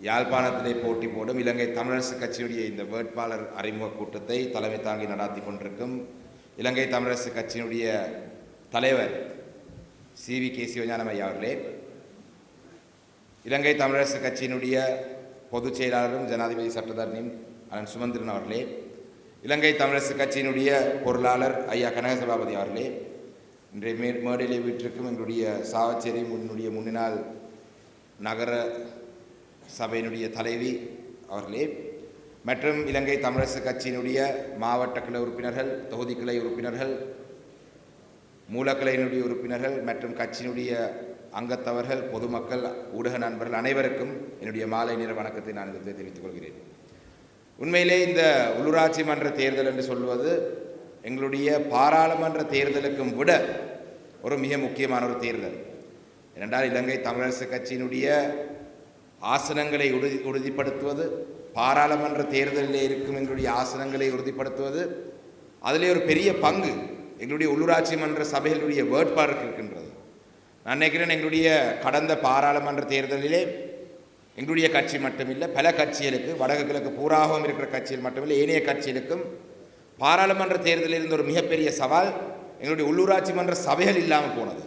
யாழ்ப்பாணத்திலே போட்டி போடும் இலங்கை தமிழரசு கட்சியுடைய இந்த வேட்பாளர் அறிமுக கூட்டத்தை தலைமை தாங்கி நடாத்தி கொண்டிருக்கும் இலங்கை தமிழரசு கட்சியினுடைய தலைவர் சி.வி.கே. சிவஞானம் ஐயா அவர்களே, இலங்கை தமிழரசு கட்சியினுடைய பொதுச் செயலாளரும் ஜனாதிபதி சட்டத்தரணியும் அண்ணன் சுமந்திரன் அவர்களே, இலங்கை தமிழரசு கட்சியினுடைய பொருளாளர் ஐயா கனகசபாபதி அவர்களே, இன்றைய மேடையிலே வீட்டிற்கும் எங்களுடைய சாவச்சேரி முன்னாள் நகர சபையினுடைய தலைவி அவர்களே, மற்றும் இலங்கை தமிழரசு கட்சியினுடைய மாவட்ட கிளை உறுப்பினர்கள், தொகுதி கிளை உறுப்பினர்கள், மூலக்கிளையினுடைய உறுப்பினர்கள் மற்றும் கட்சியினுடைய அங்கத்தவர்கள், பொதுமக்கள், ஊடக நண்பர்கள் அனைவருக்கும் என்னுடைய மாலை நேர வணக்கத்தை நான் தெரிவித்துக் கொள்கிறேன். உண்மையிலே இந்த உள்ளூராட்சி மன்ற தேர்தல் என்று சொல்வது எங்களுடைய பாராளுமன்ற தேர்தலுக்கும் விட ஒரு மிக முக்கியமான ஒரு தேர்தல். ஏனென்றால் இலங்கை தமிழரசு கட்சியினுடைய ஆசனங்களை உறுதிப்படுத்துவது, பாராளுமன்ற தேர்தலில் இருக்கும் எங்களுடைய ஆசனங்களை உறுதிப்படுத்துவது, அதிலே ஒரு பெரிய பங்கு எங்களுடைய உள்ளூராட்சி மன்ற சபைகளுடைய வேட்பாளருக்கு இருக்கின்றது. நான் நினைக்கிறேன், எங்களுடைய கடந்த பாராளுமன்ற தேர்தலிலே எங்களுடைய கட்சி மட்டுமில்லை, பல கட்சிகளுக்கு, வடக்கு கிழக்கு பூராகவும் இருக்கிற கட்சிகள் மட்டுமில்லை, ஏனைய கட்சிகளுக்கும் பாராளுமன்ற தேர்தலில் இருந்த ஒரு மிகப்பெரிய சவால் எங்களுடைய உள்ளூராட்சி மன்ற சபைகள் இல்லாமல் போனது,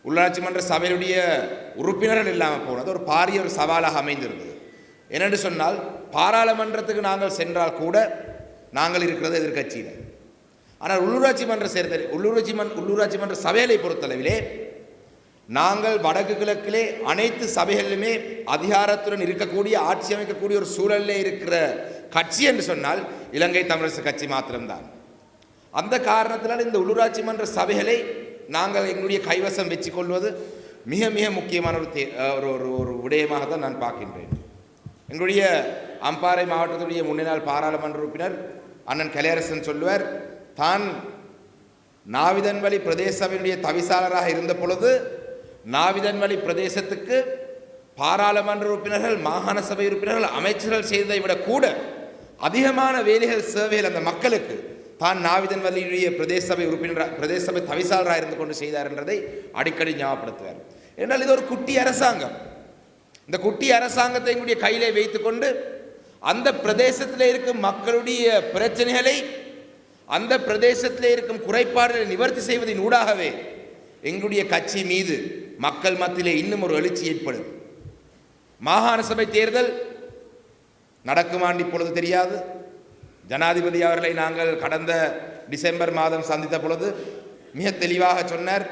உள்ளாட்சி மன்ற சபையுடைய உறுப்பினர்கள் இல்லாமல் போனது ஒரு பாரிய ஒரு சவாலாக அமைந்திருந்தது. என்னென்று சொன்னால், பாராளுமன்றத்துக்கு நாங்கள் சென்றால் கூட நாங்கள் இருக்கிறது எதிர்கட்சியில். ஆனால் உள்ளூராட்சி மன்ற தேர்தல் உள்ளூராட்சி மன்ற சபைகளை பொறுத்தளவிலே நாங்கள் வடக்கு கிழக்கிலே அனைத்து சபைகளிலுமே அதிகாரத்துடன் இருக்கக்கூடிய, ஆட்சி அமைக்கக்கூடிய ஒரு சூழலில் இருக்கிற கட்சி என்று சொன்னால் இலங்கை தமிழரசு கட்சி மாத்திரம்தான். அந்த காரணத்தினால் இந்த உள்ளூராட்சி மன்ற சபைகளை நாங்கள் எங்களுடைய கைவசம் வச்சுக்கொள்வது மிக மிக முக்கியமான ஒரு விடயமாக தான் நான் பார்க்கின்றேன். எங்களுடைய அம்பாறை மாவட்டத்துடைய முன்னாள் பாராளுமன்ற உறுப்பினர் அண்ணன் கலையரசன் சொல்லுவார், தான் நாவிதன்வழி பிரதேச சபையினுடைய தவிசாளராக இருந்த பொழுது நாவிதன்வழி பிரதேசத்துக்கு பாராளுமன்ற உறுப்பினர்கள், மாகாண சபை உறுப்பினர்கள், அமைச்சர்கள் செய்ததை விட கூட அதிகமான வேலைகள், சேவைகள் அந்த மக்களுக்கு தான் நாவிதன்வழியுடைய பிரதேச சபை உறுப்பினர், பிரதேச சபை தவிசாளராக இருந்து கொண்டு செய்தார் என்றதை அடிக்கடி ஞாபகப்படுத்துவார். என்றால் இது ஒரு குட்டி அரசாங்கம். இந்த குட்டி அரசாங்கத்தை எங்களுடைய கையிலே வைத்துக்கொண்டு அந்த பிரதேசத்தில் இருக்கும் மக்களுடைய பிரச்சனைகளை, அந்த பிரதேசத்தில் இருக்கும் குறைபாடுகளை நிவர்த்தி செய்வதன் ஊடாகவே எங்களுடைய கட்சி மீது மக்கள் மத்தியிலே இன்னும் ஒரு எழுச்சி ஏற்படும். மாகாண சபை தேர்தல் நடக்குமாண்டு இப்பொழுது தெரியாது. ஜனாதிபதி அவர்களை நாங்கள் கடந்த டிசம்பர் மாதம் சந்தித்த பொழுது மிக தெளிவாக சொன்னார்,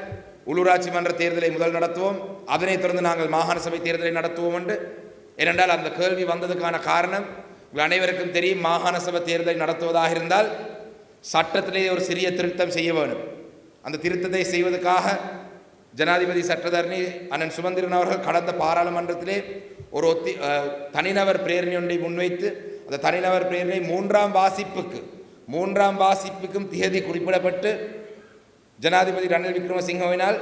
உள்ளூராட்சி மன்ற தேர்தலை முதல் நடத்துவோம், அதனைத் தொடர்ந்து நாங்கள் மாகாண சபை தேர்தலை நடத்துவோம் என்று. ஏனென்றால் அந்த கேள்வி வந்ததுக்கான காரணம் உங்கள் அனைவருக்கும் தெரியும். மாகாண சபை தேர்தலை நடத்துவதாக இருந்தால் சட்டத்திலே ஒரு சிறிய திருத்தம் செய்ய வேண்டும். அந்த திருத்தத்தை செய்வதற்காக ஜனாதிபதி சட்டத்தரணி அண்ணன் சுமந்திரன் அவர்கள் கடந்த பாராளுமன்றத்திலே ஒரு தனிநபர் பிரேரணை ஒன்றை முன்வைத்து, அந்த தனிநபர் பிரேரணை மூன்றாம் வாசிப்புக்கும் திகதி குறிப்பிடப்பட்டு ஜனாதிபதி ரணில் விக்ரமசிங்கவினால்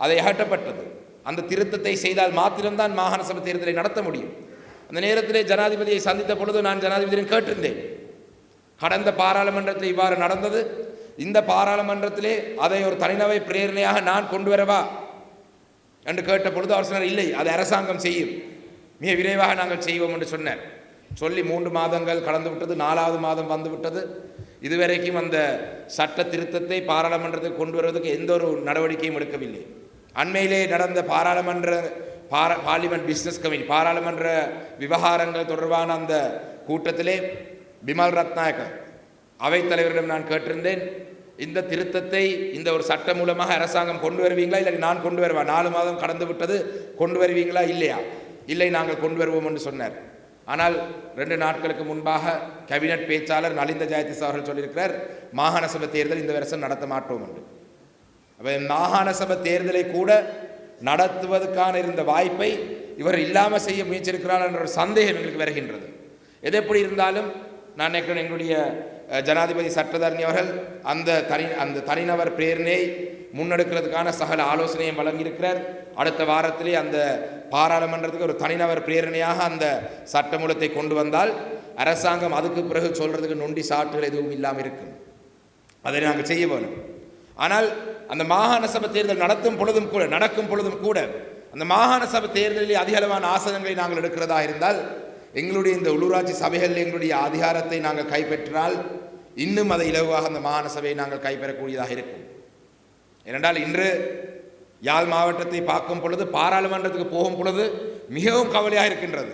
அதை அகற்றப்பட்டது. அந்த திருத்தத்தை செய்தால் மாத்திரம்தான் மாகாண சபை தேர்தலை நடத்த முடியும். அந்த நேரத்திலே ஜனாதிபதியை சந்தித்த பொழுது நான் ஜனாதிபதியிடம் கேட்டிருந்தேன், கடந்த பாராளுமன்றத்தில் இவ்வாறு நடந்தது, இந்த பாராளுமன்றத்திலே அதை ஒரு தனிநபர் பிரேரணையாக நான் கொண்டு வரவா என்று கேட்ட பொழுது அவர் சொன்னார், இல்லை, அது அரசாங்கம் செய்யும், மிக விரைவாக நாங்கள் செய்வோம் என்று சொன்னார். சொல்லி 3 மாதங்கள் கடந்து விட்டது, 4வது மாதம் வந்து விட்டது. இதுவரைக்கும் அந்த சட்ட திருத்தத்தை பாராளுமன்றத்துக்கு கொண்டு வருவதற்கு எந்த ஒரு நடவடிக்கையும் எடுக்கவில்லை. அண்மையிலே நடந்த பார்லிமெண்ட் பிஸ்னஸ் கமிட்டி, பாராளுமன்ற விவகாரங்கள் தொடர்பான அந்த கூட்டத்திலே பிமல் ரத்நாயக்க அவைத்தலைவரிடம் நான் கேட்டிருந்தேன், இந்த திருத்தத்தை இந்த ஒரு சட்டம் மூலமாக அரசாங்கம் கொண்டு வருவீங்களா, இல்லை நான் கொண்டு வருவா, 4 மாதம் கடந்து விட்டது, கொண்டு வருவீங்களா? இல்லையா? இல்லை, நாங்கள் கொண்டு வருவோம் என்று சொன்னார். ஆனால் 2 நாட்களுக்கு முன்பாக கேபினட் பேச்சாளர் நலிந்த ஜெயதிஸ் அவர்கள் சொல்லியிருக்கிறார், மாகாண சபை தேர்தல் இந்த வருஷம் நடத்த மாட்டோம் என்று. அப்போ மாகாண சபை தேர்தலை கூட நடத்துவதற்கான இருந்த வாய்ப்பை இவர் இல்லாமல் செய்ய முயற்சிருக்கிறார் என்ற ஒரு சந்தேகம் எங்களுக்கு வருகின்றது. எது எப்படி இருந்தாலும் நான் நினைக்கிறேன், எங்களுடைய ஜனாதிபதி சட்டத்தரணி அவர்கள் அந்த தனிநபர் பிரேரணையை முன்னெடுக்கிறதுக்கான சகல ஆலோசனையும் வழங்கியிருக்கிறார். அடுத்த வாரத்திலே அந்த பாராளுமன்றத்துக்கு ஒரு தனிநபர் பிரேரணையாக அந்த சட்டமூலத்தை கொண்டு வந்தால் அரசாங்கம் அதுக்கு பிறகு சொல்றதுக்கு நொண்டி சாட்டுகள் எதுவும் இல்லாமல் இருக்கும். அதை நாங்கள் செய்ய வேணும். ஆனால் அந்த மாகாண சபை தேர்தல் நடக்கும் பொழுதும் கூட அந்த மாகாண சபை தேர்தலில் அதிக அளவான ஆசனங்களை நாங்கள் எடுக்கிறதா இருந்தால் எங்களுடைய இந்த உள்ளூராட்சி சபைகளில் எங்களுடைய அதிகாரத்தை நாங்கள் கைப்பற்றினால் இன்னும் அதை இலவாக அந்த மாகாண சபையை நாங்கள் கைப்பற்றக்கூடியதாக இருக்கும். ஏனென்றால் இன்று யாழ் மாவட்டத்தை பார்க்கும் பொழுது பாராளுமன்றத்துக்கு போகும் பொழுது மிகவும் கவலையாக இருக்கின்றது.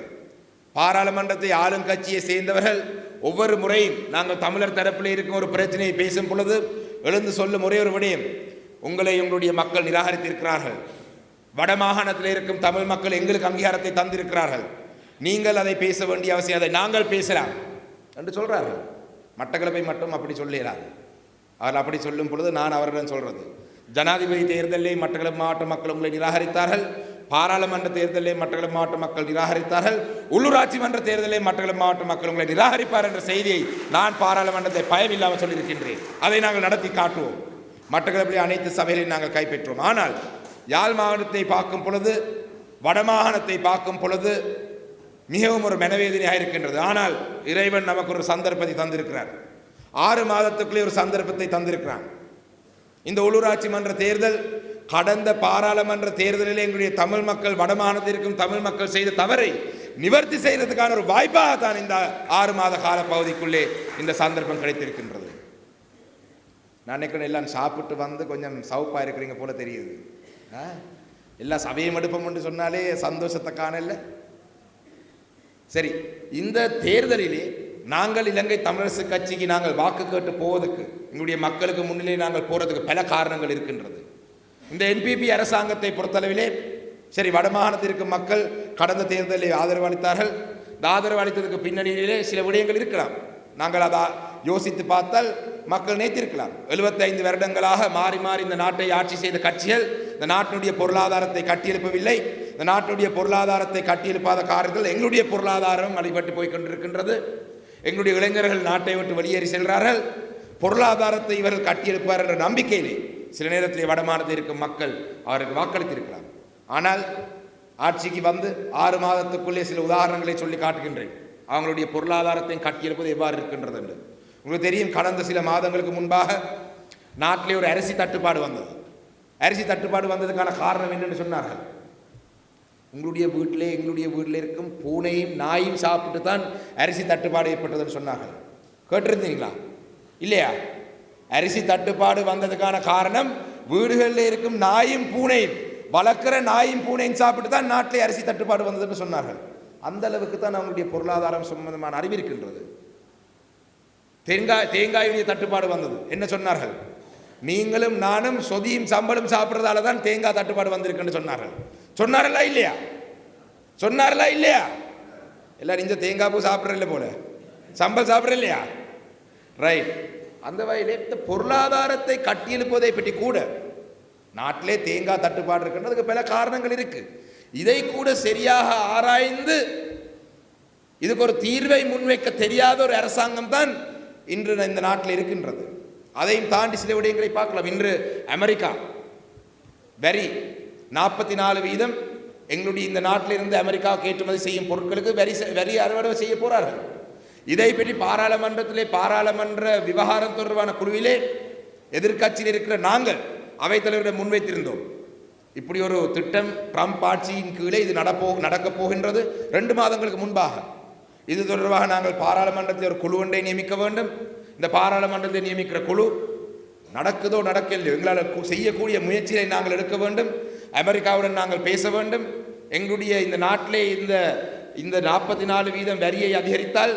பாராளுமன்றத்தை ஆளும் கட்சியை சேர்ந்தவர்கள் ஒவ்வொரு முறையும் நாங்கள் தமிழர் தரப்பில் இருக்கும் ஒரு பிரச்சனையை பேசும் பொழுது எழுந்து சொல்லும் ஒரே ஒரு விடயம், உங்களை எங்களுடைய மக்கள் நிராகரித்திருக்கிறார்கள், வடமாகாணத்தில் இருக்கும் தமிழ் மக்கள் எங்களுக்கு அங்கீகாரத்தை தந்திருக்கிறார்கள், நீங்கள் அதை பேச வேண்டிய அவசியம், அதை நாங்கள் பேசலாம் என்று சொல்கிறார்கள். மட்டக்களப்பை மட்டும் அப்படி சொல்லலாம். அவர்கள் அப்படி சொல்லும் பொழுது நான் அவர்களிடம் சொல்கிறது, ஜனாதிபதி தேர்தலிலே மட்டக்களப்பு மாவட்ட மக்கள் உங்களை நிராகரித்தார்கள், பாராளுமன்ற தேர்தலிலே மட்டக்களப்பு மாவட்ட மக்கள் நிராகரித்தார்கள், உள்ளூராட்சி மன்ற தேர்தலிலே மட்டக்களப்பு மாவட்ட மக்கள் உங்களை நிராகரிப்பார் என்ற செய்தியை நான் பாராளுமன்றத்தை பயமில்லாமல் சொல்லியிருக்கின்றேன். அதை நாங்கள் நடத்தி காட்டுவோம். மட்டக்களப்பிலே அனைத்து சபைகளையும் நாங்கள் கைப்பற்றுவோம். ஆனால் யாழ் மாவட்டத்தை பார்க்கும் பொழுது, வடமாகாணத்தை பார்க்கும் பொழுது மிகவும் ஒரு மனவேதனையாக இருக்கின்றது. ஆனால் இறைவன் நமக்கு ஒரு சந்தர்ப்பத்தை தந்திருக்கிறார். 6 மாதத்துக்குள்ளே ஒரு சந்தர்ப்பத்தை தந்திருக்கிறான். இந்த உள்ளூராட்சி மன்ற தேர்தல் கடந்த பாராளுமன்ற தேர்தலில் எங்களுடைய தமிழ் மக்கள், வடமாகாணத்தில் இருக்கும் தமிழ் மக்கள் செய்த தவறை நிவர்த்தி செய்வதற்கான ஒரு வாய்ப்பாக தான் இந்த 6 மாத கால பகுதிக்குள்ளே இந்த சந்தர்ப்பம் கிடைத்திருக்கின்றது. நான் நினைக்கிறேன் எல்லாம் சாப்பிட்டு வந்து கொஞ்சம் சவுப்பாக இருக்கிறீங்க போல தெரியுது. எல்லாம் சபையும் எடுப்போம் என்று சொன்னாலே சந்தோஷத்தை காணல. சரி, இந்த தேர்தலிலே நாங்கள் இலங்கை தமிழரசு கட்சிக்கு நாங்கள் வாக்கு கேட்டு போவதற்கு, எங்களுடைய மக்களுக்கு முன்னிலே நாங்கள் போகிறதுக்கு பல காரணங்கள் இருக்கின்றது. இந்த என்பிபி அரசாங்கத்தை பொறுத்தளவிலே சரி, வடமாகாணத்தில் இருக்கும் மக்கள் கடந்த தேர்தலில் ஆதரவு அளித்தார்கள். இந்த ஆதரவு அளித்ததுக்கு பின்னணியிலே சில விடயங்கள் இருக்கலாம். நாங்கள் அதை யோசித்து பார்த்தால் மக்கள் நேர்த்திருக்கலாம். 75 வருடங்களாக மாறி மாறி இந்த நாட்டை ஆட்சி செய்த கட்சிகள் இந்த நாட்டினுடைய பொருளாதாரத்தை கட்டியெழுப்பவில்லை. இந்த நாட்டினுடைய பொருளாதாரத்தை கட்டியெழுப்பாத காரணங்கள் எங்களுடைய பொருளாதாரம் அடிபட்டு போய் கொண்டிருக்கின்றது. எங்களுடைய இளைஞர்கள் நாட்டை விட்டு வெளியேறி செல்கிறார்கள். பொருளாதாரத்தை இவர்கள் கட்டியெழுப்பார் என்ற நம்பிக்கையிலே சில நேரத்திலே வடமாகாணத்தில் இருக்கும் மக்கள் அவருக்கு வாக்களித்திருக்கிறார். ஆனால் ஆட்சிக்கு வந்து 6 மாதத்துக்குள்ளே சில உதாரணங்களை சொல்லி காட்டுகின்றேன். அவங்களுடைய பொருளாதாரத்தை கட்டியெழுப்பது எவ்வாறு இருக்கின்றது என்று உங்களுக்கு தெரியும். கடந்த சில மாதங்களுக்கு முன்பாக நாட்டிலே ஒரு அரிசி தட்டுப்பாடு வந்தது. அரிசி தட்டுப்பாடு வந்ததுக்கான காரணம் என்னென்னு சொன்னார்கள், உங்களுடைய வீட்டிலே எங்களுடைய வீட்டில் இருக்கும் பூனையும் நாயும் சாப்பிட்டு தான் அரிசி தட்டுப்பாடு ஏற்பட்டதுன்னு சொன்னார்கள். கேட்டிருந்தீங்களா? இல்லையா? அரிசி தட்டுப்பாடு வந்ததுக்கான காரணம் வீடுகளில் இருக்கும் நாயும் பூனையும், வளர்க்கிற நாயும் பூனையும் சாப்பிட்டு தான் நாட்டிலே அரிசி தட்டுப்பாடு வந்ததுன்னு சொன்னார்கள். அந்த அளவுக்கு தான் அவங்களுடைய பொருளாதாரம் சம்பந்தமான அறிவு இருக்கின்றது. தேங்காயுடைய தட்டுப்பாடு வந்தது. என்ன சொன்னார்கள்? நீங்களும் நானும் சொதியும் சம்பளம் சாப்பிட்றதால தான் தேங்காய் தட்டுப்பாடு வந்திருக்குன்னு சொன்னார்கள். சொன்னார்களா இல்லையா? சொன்னார்களா இல்லையா? எல்லாரும் இந்த தேங்காய் பூ சாப்பிட்றதில்ல போல, சம்பல் சாப்பிட்ற இல்லையா? ரைட். அந்த வகையிலே இந்த பொருளாதாரத்தை கட்டியெழுப்பதை பற்றி கூட நாட்டிலே தேங்காய் தட்டுப்பாடு இருக்குன்றதுக்கு பல காரணங்கள் இருக்கு. இதை கூட சரியாக ஆராய்ந்து இதுக்கு ஒரு தீர்வை முன்வைக்க தெரியாத ஒரு அரசாங்கம் தான் இன்று இந்த நாட்டில் இருக்கின்றது. அதையும் தாண்டி சில விடயங்களை பார்க்கலாம். இன்று அமெரிக்கா வரி 44% எங்களுடைய இந்த நாட்டில் இருந்து அமெரிக்காவுக்கு ஏற்றுமதி செய்யும் பொருட்களுக்கு வரி அறுவடை செய்ய போறார்கள். இதை பற்றி பாராளுமன்றத்திலே பாராளுமன்ற விவகாரம் தொடர்பான குழுவிலே எதிர்கட்சியில் இருக்கிற நாங்கள் அவைத்தலைவரிடம் முன்வைத்திருந்தோம். இப்படி ஒரு திட்டம் ட்ரம்ப் ஆட்சியின் கீழே இது நடக்கப் போகின்றது. 2 மாதங்களுக்கு முன்பாக இது தொடர்பாக நாங்கள் பாராளுமன்றத்தில் ஒரு குழு ஒன்றை நியமிக்க வேண்டும். இந்த பாராளுமன்றத்தை நியமிக்கிற குழு நடக்குதோ நடக்கலையோ எங்களால் செய்யக்கூடிய முயற்சியை நாங்கள் எடுக்க வேண்டும். அமெரிக்காவுடன் நாங்கள் பேச வேண்டும். எங்களுடைய இந்த நாட்டிலே இந்த 44% வரியை அதிகரித்தால்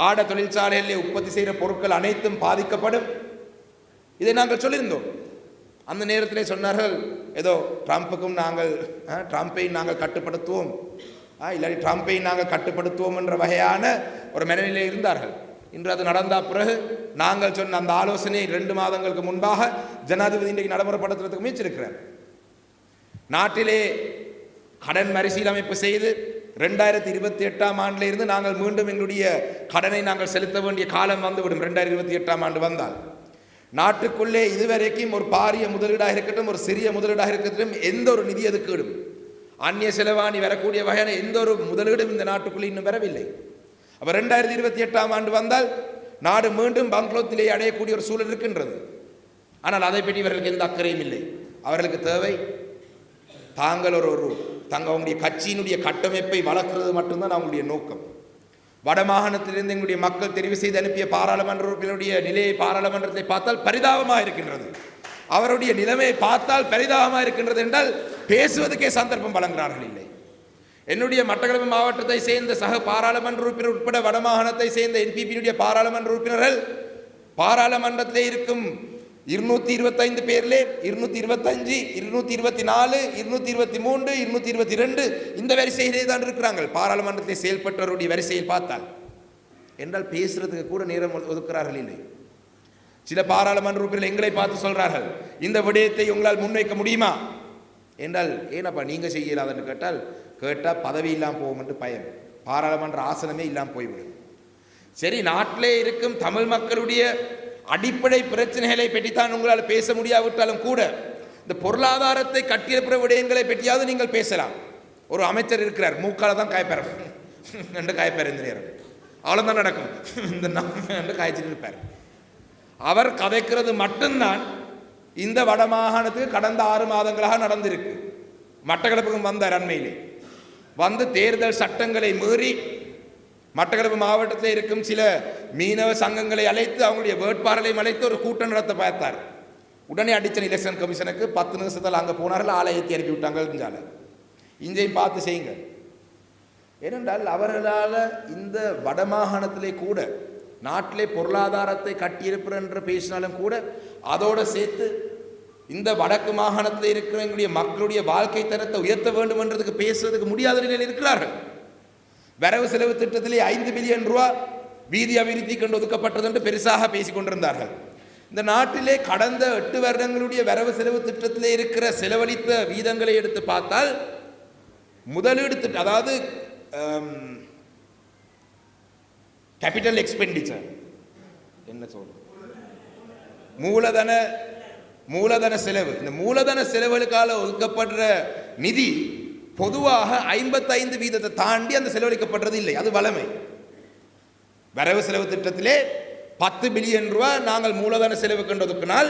ஆட தொழிற்சாலைகளிலே உற்பத்தி செய்கிற பொருட்கள் அனைத்தும் பாதிக்கப்படும். இதை நாங்கள் சொல்லியிருந்தோம். அந்த நேரத்திலே சொன்னார்கள், ஏதோ ட்ரம்ப்புக்கும் ட்ரம்ப்பை நாங்கள் கட்டுப்படுத்துவோம், இல்லாட்டி ட்ரம்ப்பை நாங்கள் கட்டுப்படுத்துவோம் என்ற வகையான ஒரு மனநிலை இருந்தார்கள். இன்று அது நடந்த பிறகு நாங்கள் சொன்ன அந்த ஆலோசனை 2 மாதங்களுக்கு முன்பாக ஜனாதிபதி இன்றைக்கு நடைமுறைப்படுத்துறதுக்கு முயற்சிருக்கிறார். நாட்டிலே கடன் மறுசீலமைப்பு செய்து 2028ஆம் ஆண்டில் இருந்து நாங்கள் மீண்டும் எங்களுடைய கடனை நாங்கள் செலுத்த வேண்டிய காலம் வந்துவிடும். 2028ஆம் ஆண்டு வந்தால் நாட்டுக்குள்ளே இதுவரைக்கும் ஒரு பாரிய முதலீடாக இருக்கட்டும், ஒரு சிறிய முதலீடாக இருக்கட்டும், எந்த ஒரு நிதி ஒதுக்கீடும், அந்நிய செலவாணி வரக்கூடிய வகையான எந்த ஒரு முதலீடும் இந்த நாட்டுக்குள்ளே இன்னும் வரவில்லை. அப்போ 2028ஆம் ஆண்டு வந்தால் நாடு மீண்டும் பங்களோத்திலே அடையக்கூடிய ஒரு சூழல் இருக்கின்றது. ஆனால் அதை பற்றி இவர்களுக்கு எந்த அக்கறையும் இல்லை. அவர்களுக்கு தேவை தாங்கள் தங்களுடைய கட்சியினுடைய கட்டமைப்பை வளர்க்கிறது மட்டும்தான் அவங்களுடைய நோக்கம். வடமாகாணத்திலிருந்து எங்களுடைய மக்கள் தெரிவு செய்து அனுப்பிய பாராளுமன்ற உறுப்பினருடைய நிலையை பாராளுமன்றத்தை பார்த்தால் பரிதாபமாக இருக்கின்றது. அவருடைய நிலைமையை பார்த்தால் பரிதாபமாக இருக்கின்றது என்றால் பேசுவதற்கே சந்தர்ப்பம் வழங்குகிறார்கள் இல்லை. என்னுடைய மட்டக்களப்பு மாவட்டத்தை சேர்ந்த சக பாராளுமன்ற உறுப்பினர் உட்பட வடமாகாணத்தை சேர்ந்த என்பிபியினுடைய பாராளுமன்ற உறுப்பினர்கள் பாராளுமன்றத்திலே இருக்கும் 225 பேரிலே 225, 224, 223, 222 இந்த வரிசையிலே தான் இருக்கிறார்கள். பாராளுமன்றத்தை செயல்பட்டவருடைய வரிசையில் பார்த்தால் என்றால் பேசுறதுக்கு கூட நேரம் ஒதுக்குறார்கள் இல்லை. சில பாராளுமன்ற உறுப்பினர்கள் எங்களை பார்த்து சொல்றார்கள், இந்த விடயத்தை உங்களால் முன்வைக்க முடியுமா என்றால், ஏனப்பா நீங்க செய்யலாதுன்னு கேட்டால் பதவி இல்லாமல் போகும் என்று பயம், பாராளுமன்ற ஆசனமே இல்லாமல் போய்விடும். சரி, நாட்டிலே இருக்கும் தமிழ் மக்களுடைய அடிப்படை பிரச்சனைகளை பற்றித்தான் உங்களால் பேச முடியாவிட்டாலும் கூட இந்த பொருளாதாரத்தை கட்டியெழுப்புற விடயங்களை பற்றியாவது நீங்கள் பேசலாம். ஒரு அமைச்சர் இருக்கிறார், மூக்கால தான் காய்ப்பார் என்று காய்ப்பார், இந்த நேரம் அவ்வளோதான் நடக்கும், இந்த என்று காய்ச்சிட்டு இருப்பார். அவர் கதைக்கிறது மட்டும்தான் இந்த வடமாகாணத்துக்கு கடந்த 6 மாதங்களாக நடந்திருக்கு. மட்டக்களப்புக்கும் வந்தார், அண்மையிலே வந்து தேர்தல் சட்டங்களை மீறி மட்டக்களப்பு மாவட்டத்தில் இருக்கும் சில மீனவ சங்கங்களை அழைத்து அவங்களுடைய வேட்பாளர்களையும் அழைத்து ஒரு கூட்டம் நடத்த பார்த்தார். உடனே அடிச்சன் எலெக்ஷன் கமிஷனுக்கு 10 நிமிஷத்தில் அங்கே போனார்கள், ஆலயத்தை அனுப்பி விட்டாங்க. இங்கேயும் பார்த்து செய்யுங்க. ஏனென்றால் அவர்களால் இந்த வடமாகாணத்திலே கூட நாட்டிலே பொருளாதாரத்தை கட்டியிருப்பிற பேசினாலும் கூட அதோடு சேர்த்து இந்த வடக்கு மாகாணத்தில் இருக்கிற எங்களுடைய மக்களுடைய வாழ்க்கை தரத்தை உயர்த்த வேண்டும் என்றதுக்கு பேசுவதற்கு முடியாத நிலையில் இருக்கிறார்கள். வரவு செலவு திட்டத்திலே 5 பில்லியன் ரூபா வீதி அபிவிருத்தி கொண்டு ஒதுக்கப்பட்டது என்று பெருசாக பேசிக் கொண்டிருந்தார்கள். இந்த நாட்டிலே கடந்த 8 வருடங்களுடைய வரவு செலவு திட்டத்திலே இருக்கிற செலவழித்த வீதங்களை எடுத்து பார்த்தால் முதலீடு திட்டம், அதாவது கேபிட்டல் எக்ஸ்பெண்டிச்சர், என்ன சொல்றது, மூலதன செலவு, இந்த மூலதன செலவுகளுக்காக ஒதுக்கப்படுற நிதி பொதுவாக 55% தாண்டி அந்த செலவழிக்கப்படுறது இல்லை. அது வளமை. வரவு செலவு திட்டத்திலே 10 பில்லியன் ரூபாய் நாங்கள் மூலதன செலவு கொண்டு ஒதுக்கினால்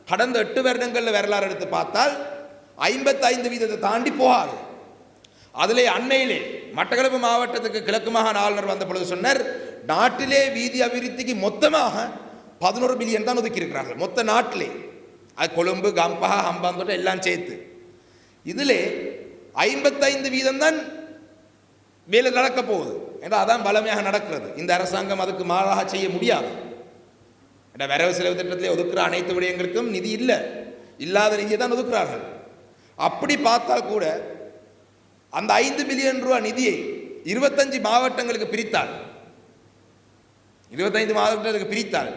கடந்த 8 வருடங்களில் வரலாறு எடுத்து பார்த்தால் 55% தாண்டி போகாது. அதிலே அண்மையிலே மட்டக்களப்பு மாவட்டத்துக்கு கிழக்கு மாகாண ஆளுநர் வந்த பொழுது சொன்னார், நாட்டிலே வீதி அபிவிருத்திக்கு மொத்தமாக 11 பில்லியன் தான் ஒதுக்கி இருக்கிறார்கள். மொத்த நாட்டிலே, அது கொழும்பு, கம்பஹா, ஹம்பாந்தோட்ட எல்லாம் சேர்த்து. இதிலே 55% தான் வேலை நடக்க போகுது என்றால் அதான் பலமையாக நடக்கிறது. இந்த அரசாங்கம் அதுக்கு மாறாக செய்ய முடியாது. வரவு செலவு திட்டத்திலே ஒதுக்குற அனைத்து விடயங்களுக்கும் நிதி இல்லை, இல்லாத நிதியை தான் ஒதுக்குறார்கள். அப்படி பார்த்தால் கூட அந்த 5 பில்லியன் ரூபாய் நிதியை 25 மாவட்டங்களுக்கு பிரித்தால், 25 மாவட்டங்களுக்கு பிரித்தால்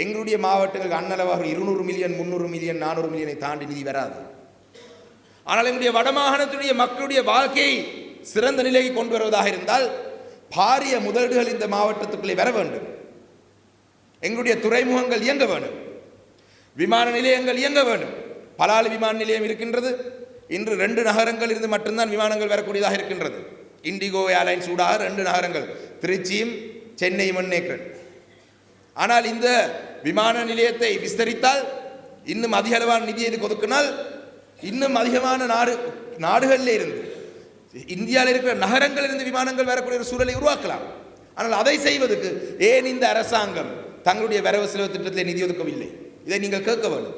எங்களுடைய மாவட்டங்களுக்கு அன்னளவாக 200 மில்லியன், 300 மில்லியன், 400 மில்லியனை தாண்டி நிதி வராது. ஆனால் எங்களுடைய வடமாகாணத்துடைய மக்களுடைய வாழ்க்கையை சிறந்த நிலைக்கு கொண்டு வருவதாக இருந்தால் பாரிய முதலீடுகள் இந்த மாவட்டத்துக்குள்ளே வர வேண்டும். எங்களுடைய துறைமுகங்கள் இயங்க வேண்டும், விமான நிலையங்கள் இயங்க வேண்டும். பலாலி விமான நிலையம் இருக்கின்றது. இன்று 2 நகரங்கள் இருந்து மட்டும்தான் விமானங்கள் வரக்கூடியதாக இருக்கின்றது. இண்டிகோ ஏர்லைன்ஸ் ஊடாக 2 நகரங்கள், திருச்சியும் சென்னையும் மண்ணேக்கன். ஆனால் இந்த விமான நிலையத்தை விஸ்தரித்தால், இன்னும் அதிக அளவான நிதியை இதுக்கு ஒதுக்கினால், இன்னும் அதிகமான நாடுகளில் இருந்து, இந்தியாவில் இருக்கிற நகரங்கள் இருந்து விமானங்கள் வரக்கூடிய ஒரு சூழலை உருவாக்கலாம். ஆனால் அதை செய்வதற்கு ஏன் இந்த அரசாங்கம் தங்களுடைய வரவு செலவு திட்டத்தில் நிதி ஒதுக்கவில்லை? இதை நீங்கள் கேட்க வேண்டும்.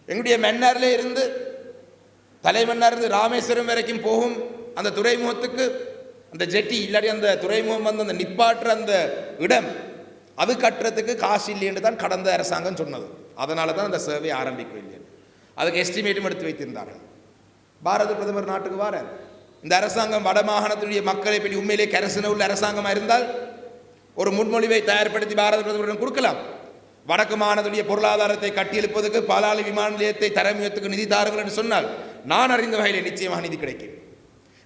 எங்களுடைய மன்னாரிலே இருந்து தலைமன்னார் ராமேஸ்வரம் வரைக்கும் போகும் அந்த துறைமுகத்துக்கு அந்த ஜெட்டி இல்லாட்டி அந்த துறைமுகம் வந்து அந்த நிப்பாட்டுற அந்த இடம் அது கட்டுறதுக்கு காசு இல்லைன்னு தான் கடந்த அரசாங்கம் சொன்னது. அதனால தான் அந்த சேவை ஆரம்பிக்கவில்லை. அதுக்கு எஸ்டிமேட்டும் எடுத்து வைத்திருந்தார்கள். பாரத பிரதமர் நாட்டுக்கு வார இந்த அரசாங்கம் வடமாகாணத்துடைய மக்களை பற்றி உண்மையிலே கரசன உள்ள அரசாங்கமாக இருந்தால் ஒரு முன்மொழிவை தயார்படுத்தி பாரத பிரதமரிடம் கொடுக்கலாம். வடக்கு மாகாணத்துடைய பொருளாதாரத்தை கட்டியெழுப்பதற்கு பலாலி விமான நிலையத்தை தரமியத்துக்கு நிதி தாருங்கள் என்று சொன்னால் நான் அறிந்த வகையில் நிச்சயமாக நிதி கிடைக்கும்.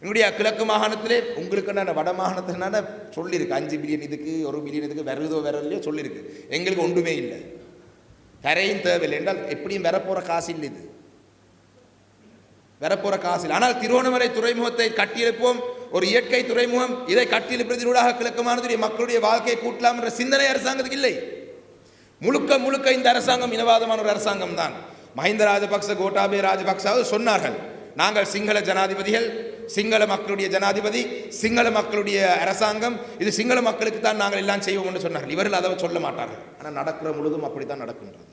எங்களுடைய கிழக்கு மாகாணத்திலே உங்களுக்கு நான் வட மாகாணத்தினால சொல்லியிருக்கு 5 பில்லியன் இதுக்கு, 1 பில்லியன் இதுக்கு வரதோ வரலையோ சொல்லியிருக்கு. எங்களுக்கு ஒன்றுமே இல்லை, கரையும் தேவையில்லை என்றால் எப்படியும் வரப்போகிற காசு இல்லை, இது வரப்போகிற காசு இல்லை. ஆனால் திருவண்ணாமலை துறைமுகத்தை கட்டியெழுப்போம், ஒரு இயற்கை துறைமுகம், இதை கட்டியெழுப்பதனூடாக கிழக்கு மாகாணத்துடைய மக்களுடைய வாழ்க்கையை கூட்டலாம் என்ற சிந்தனை அரசாங்கத்துக்கு இல்லை. முழுக்க முழுக்க இந்த அரசாங்கம் இனவாதமான ஒரு அரசாங்கம் தான். மஹிந்த ராஜபக்ச கோட்டாபய ராஜபக்சாவது சொன்னார்கள், நாங்கள் சிங்கள ஜனாதிபதிகள், சிங்கள மக்களுடைய ஜனாதிபதி, சிங்கள மக்களுடைய அரசாங்கம், இது சிங்கள மக்களுக்கு தான் நாங்கள் எல்லாம் செய்வோம் என்று சொன்னார்கள். இவர்கள் அதை சொல்ல மாட்டார்கள். ஆனால் நடக்கிற முழுதும் அப்படித்தான் நடக்கின்றது.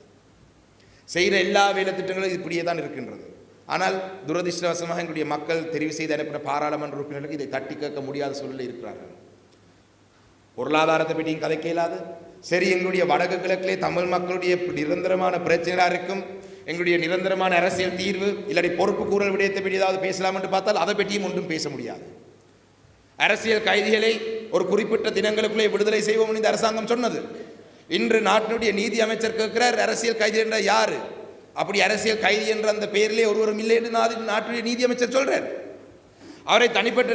செய்கிற எல்லா வேலை திட்டங்களும் இப்படியே தான் இருக்கின்றது. ஆனால் துரதிருஷ்டவசமாக எங்களுடைய மக்கள் தெரிவு செய்து அனுப்பின பாராளுமன்ற உறுப்பினர்களுக்கு இதை தட்டி கேட்க முடியாத சூழலில் இருக்கிறார்கள். பொருளாதாரத்தை பற்றியும் கதைக்க இயலாது. சரி, எங்களுடைய வடக்கு கிழக்கிலே தமிழ் மக்களுடைய நிரந்தரமான பிரச்சனையாக இருக்கும், எங்களுடைய நிரந்தரமான அரசியல் தீர்வு இல்லாட்டி பொறுப்பு கூறல் விடயத்தை பற்றி ஏதாவது பேசலாம் என்று பார்த்தால் அதை பற்றியும் ஒன்றும் பேச முடியாது. அரசியல் கைதிகளை ஒரு குறிப்பிட்ட தினங்களுக்குள்ளே விடுதலை செய்வோம் இந்த அரசாங்கம் சொன்னது. இன்று நாட்டினுடைய நீதி அமைச்சர் கேட்கிறார், அரசியல் கைதி என்ற யாரு? அப்படி அரசியல் கைதி என்ற அந்த பெயரிலே ஒருவரும் இல்லை என்று நாட்டுடைய நீதி அமைச்சர் சொல்றார். அவரை தனிப்பட்ட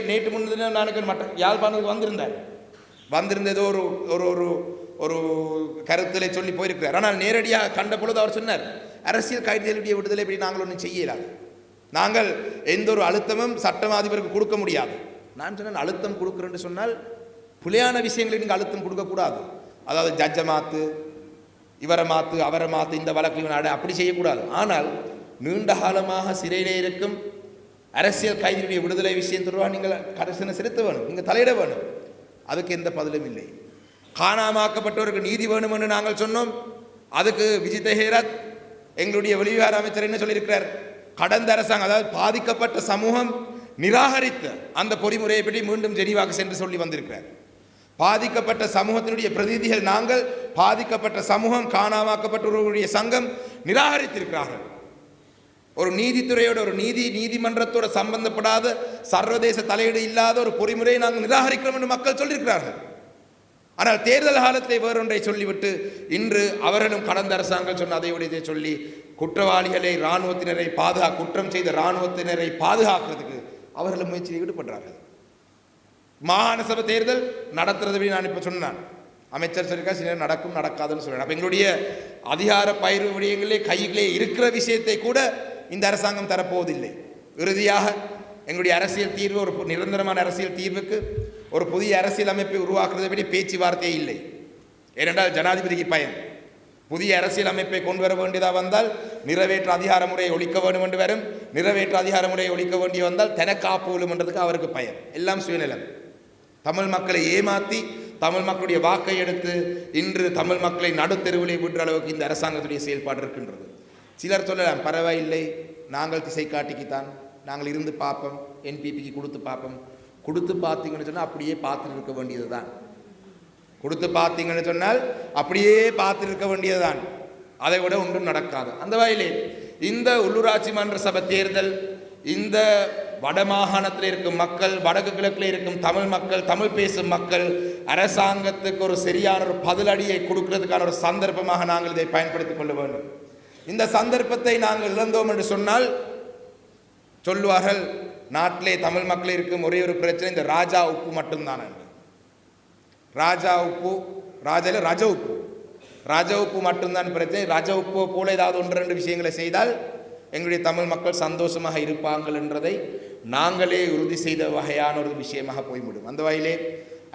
நேற்று முன்தினம் நான் மற்ற யாழ்ப்பாணத்துக்கு வந்திருந்ததோ ஒரு கருத்திலே சொல்லி போயிருக்கிறார். ஆனால் நேரடியாக கண்ட பொழுது அவர் சொன்னார், அரசியல் கைதிகளுடைய விடுதலை பற்றி நாங்கள் ஒன்றும் செய்யலாம், நாங்கள் எந்த ஒரு அழுத்தமும் சட்டம் அதிபருக்கு கொடுக்க முடியாது. நான் சொன்னேன், அழுத்தம் கொடுக்குறேன்னு சொன்னால் புலியான விஷயங்களை நீங்கள் அழுத்தம் கொடுக்கக்கூடாது. அதாவது ஜட்ஜை மாற்று, இவரை மாற்று, அவரை மாற்று, இந்த வழக்கு நாடு அப்படி செய்யக்கூடாது. ஆனால் நீண்ட காலமாக சிறையிலே இருக்கும் அரசியல் கைதிகளுடைய விடுதலை விஷயம் தொடர்பாக நீங்கள் கரிசனை செலுத்த வேணும், நீங்கள் தலையிட வேணும். அதுக்கு எந்த பதிலும் இல்லை. காணாமாக்கப்பட்டவருக்கு நீதி வேணும் என்று நாங்கள் சொன்னோம். அதுக்கு விஜித ஹேரத் எங்களுடைய வெளிவிவகார அமைச்சர் என்ன சொல்லியிருக்கிறார்? கடந்த அரசாங்கம், அதாவது பாதிக்கப்பட்ட சமூகம் நிராகரித்த அந்த பொறிமுறையை பற்றி மீண்டும் ஜெனீவாக்கு சென்று சொல்லி வந்திருக்கிறார். பாதிக்கப்பட்ட சமூகத்தினுடைய பிரதிநிதிகள் நாங்கள், பாதிக்கப்பட்ட சமூகம், காணாமாக்கப்பட்டவர்களுடைய சங்கம் நிராகரித்திருக்கிறார்கள். ஒரு நீதித்துறையோட, ஒரு நீதிமன்றத்தோட சம்பந்தப்படாத சர்வதேச தலையீடு இல்லாத ஒரு பொறிமுறையை நாங்கள் நிராகரிக்கிறோம் என்று மக்கள் சொல்லியிருக்கிறார்கள். ஆனால் தேர்தல் காலத்தை வேறொன்றை சொல்லிவிட்டு இன்று அவர்களும் கடந்த அரசாங்கம் சொன்ன அதை விட இதை சொல்லி குற்றவாளிகளை, இராணுவத்தினரை குற்றம் செய்த இராணுவத்தினரை பாதுகாக்கிறதுக்கு அவர்களும் முயற்சியில் ஈடுபடுறார்கள். மாகாண சபை தேர்தல் நடத்துறது நான் இப்போ சொன்னான், அமைச்சர் சொல்லியிருக்கா, சில நடக்கும் நடக்காதுன்னு சொல்றேன். அப்போ எங்களுடைய அதிகார பயிர்வு விடயங்களே கையிலே இருக்கிற விஷயத்தை கூட இந்த அரசாங்கம் தரப்போவதில்லை. இறுதியாக எங்களுடைய அரசியல் தீர்வு, ஒரு நிரந்தரமான அரசியல் தீர்வுக்கு ஒரு புதிய அரசியல் அமைப்பை உருவாக்குறதை பற்றி பேச்சுவார்த்தையே இல்லை. ஏனென்றால் ஜனாதிபதிக்கு பயம். புதிய அரசியல் அமைப்பை கொண்டு வர வேண்டியதாக வந்தால் நிறைவேற்ற அதிகார முறையை ஒழிக்க வேண்டும் என்று வரும். நிறைவேற்ற அதிகார முறையை ஒழிக்க வேண்டிய வந்தால் தனக்காப்புலும் என்றதுக்கு அவருக்கு பயம். எல்லாம் சுயநலம். தமிழ் மக்களை ஏமாற்றி தமிழ் மக்களுடைய வாக்கை எடுத்து இன்று தமிழ் மக்களை நடுத்தெருவிலே விடுற அளவுக்கு இந்த அரசாங்கத்துடைய செயல்பாடு இருக்கின்றது. சிலர் சொல்லலாம், பரவாயில்லை, நாங்கள் திசை காட்டிக்குத்தான், நாங்கள் இருந்து பார்ப்போம், என்பிபிக்கு கொடுத்து பார்ப்போம். கொடுத்து பார்த்தீங்கன்னு சொன்னால் அப்படியே பார்த்துட்டு இருக்க வேண்டியது தான். கொடுத்து பார்த்தீங்கன்னு சொன்னால் அப்படியே பார்த்துட்டு இருக்க வேண்டியது தான். அதை விட ஒன்றும் நடக்காது. அந்த வகையிலே இந்த உள்ளூராட்சி மன்ற சபை தேர்தல் இந்த வடமாகாணத்தில் இருக்கும் மக்கள், வடக்கு கிழக்கில் இருக்கும் தமிழ் மக்கள், தமிழ் பேசும் மக்கள் அரசாங்கத்துக்கு ஒரு சரியான ஒரு பதிலடியை கொடுக்கிறதுக்கான ஒரு சந்தர்ப்பமாக நாங்கள் இதை பயன்படுத்திக் கொள்ள வேண்டும். இந்த சந்தர்ப்பத்தை நாங்கள் இழந்தோம் என்று சொன்னால் சொல்லுவார்கள், நாட்டிலே தமிழ் மக்கள் இருக்கும் ஒரே ஒரு பிரச்சனை இந்த ராஜா உப்பு மட்டும்தான். ராஜா உப்பு, ராஜ உப்பு மட்டும்தான் பிரச்சனை. ராஜ உப்பு போல ஏதாவது ஒன்று ரெண்டு விஷயங்களை செய்தால் எங்களுடைய தமிழ் மக்கள் சந்தோஷமாக இருப்பார்கள் என்றதை நாங்களே உறுதி செய்த வகையான ஒரு விஷயமாக போய்விடும். அந்த வகையிலே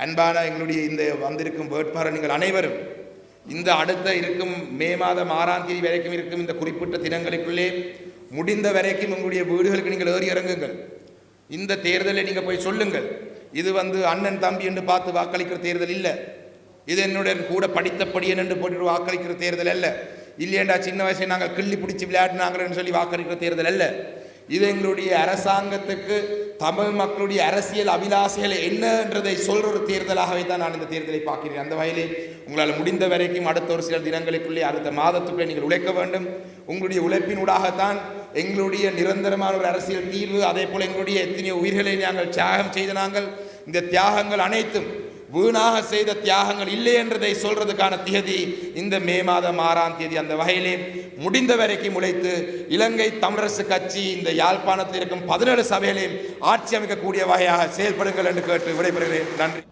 அன்பான எங்களுடைய இந்த வந்திருக்கும் வேட்பாளர் நீங்கள் அனைவரும் இந்த அடுத்த இருக்கும் மே மாதம் 6ஆம் தேதி வரைக்கும் இருக்கும் இந்த குறிப்பிட்ட தினங்களுக்குள்ளே முடிந்த வரைக்கும் உங்களுடைய வீடுகளுக்கு நீங்கள் ஏறி இறங்குங்கள். இந்த தேர்தலை நீங்கள் போய் சொல்லுங்கள், இது அண்ணன் தம்பி என்று பார்த்து வாக்களிக்கிற தேர்தல் இல்லை, இது என்னுடைய கூட படித்தபடியன் என்று போட்டு வாக்களிக்கிற தேர்தல் அல்ல, இல்லையண்டா சின்ன வயசில் நாங்கள் கிள்ளி பிடிச்சி விளையாடினாங்கன்னு சொல்லி வாக்களிக்கிற தேர்தல் அல்ல. இது எங்களுடைய அரசாங்கத்துக்கு தமிழ் மக்களுடைய அரசியல் அபிலாசைகள் என்னன்றதை சொல்ற ஒரு தேர்தலாகவே தான் நான் இந்த தேர்தலை பார்க்கிறேன். அந்த வகையிலே உங்களால் முடிந்த வரைக்கும் அடுத்த ஒரு சில தினங்களுக்குள்ளே, அடுத்த மாதத்துக்குள்ளே நீங்கள் உழைக்க வேண்டும். உங்களுடைய உழைப்பினூடாகத்தான் எங்களுடைய நிரந்தரமான ஒரு அரசியல் தீர்வு, அதே போல் எங்களுடைய எத்தனையோ உயிர்களை நாங்கள் தியாகம் செய்த நாங்கள், இந்த தியாகங்கள் அனைத்தும் வீணாக செய்த தியாகங்கள் இல்லை என்றதை சொல்றதுக்கான திகதி இந்த மே மாதம் 6ஆம் தேதி. அந்த வகையிலே முடிந்த வரைக்கும் உழைத்து இலங்கை தமிழரசு கட்சி இந்த யாழ்ப்பாணத்தில் இருக்கும் 17 சபைகளையும் ஆட்சி அமைக்கக்கூடிய வகையாக செயல்படுங்கள் என்று கேட்டு விடைபெறுகிறேன். நன்றி.